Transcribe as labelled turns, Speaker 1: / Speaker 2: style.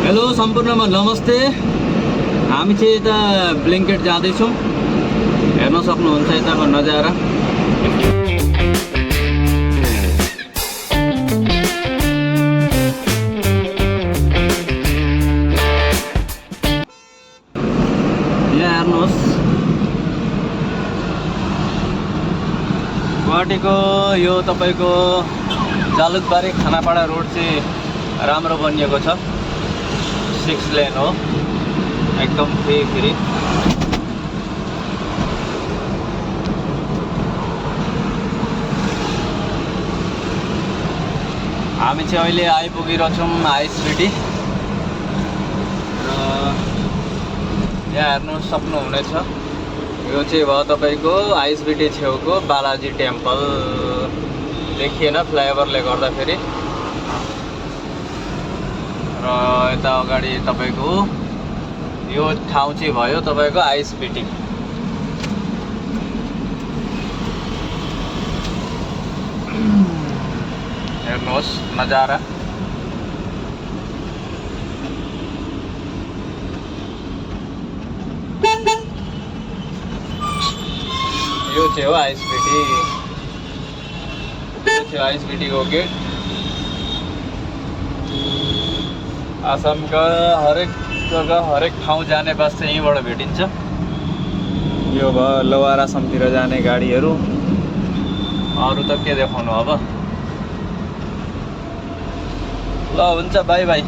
Speaker 1: Hello सम्पूर्णमा नमस्ते। हामी चाहिँ यता ब्ल्याङ्केट जाँदैछौँ। हेर्न सक्नुहुन्छ यताको नजारा। यहाँ हेर्नुहोस्, गुवाहाटीको यो तपाईको जालुकबारी खानापाडा रोड चाहिँ राम्रो बनिएको छ। 6 लेन हो, एकदम फ्री। हामी चाहिँ अहिले आइपुगिरहेछौँ आइएसबिटी र यहाँ हेर्नु सक्नुहुनेछ। यो चाहिँ भयो तपाईको आइएसबिटी छेउको बालाजी टेम्पल। देखिएन फ्लाइओभरले गर्दाखेरि। र यता अगाडि तपाईको यो ठाउँ चाहिँ भयो तपाईको आइएसबिटी। हेर्नुहोस् नजारा। यो चाहिँ हो आइएसबिटी। यो चाहिँ आइएसबिटी को गेट। आसामका हरेक जग्गा हरेक ठाउँ जाने बस चाहिँ यहीँबाट भेटिन्छ। यो भयो लोवर आसामतिर जाने गाडीहरू। अरू त के देखाउनु अब। ल हुन्छ, बाई बाई।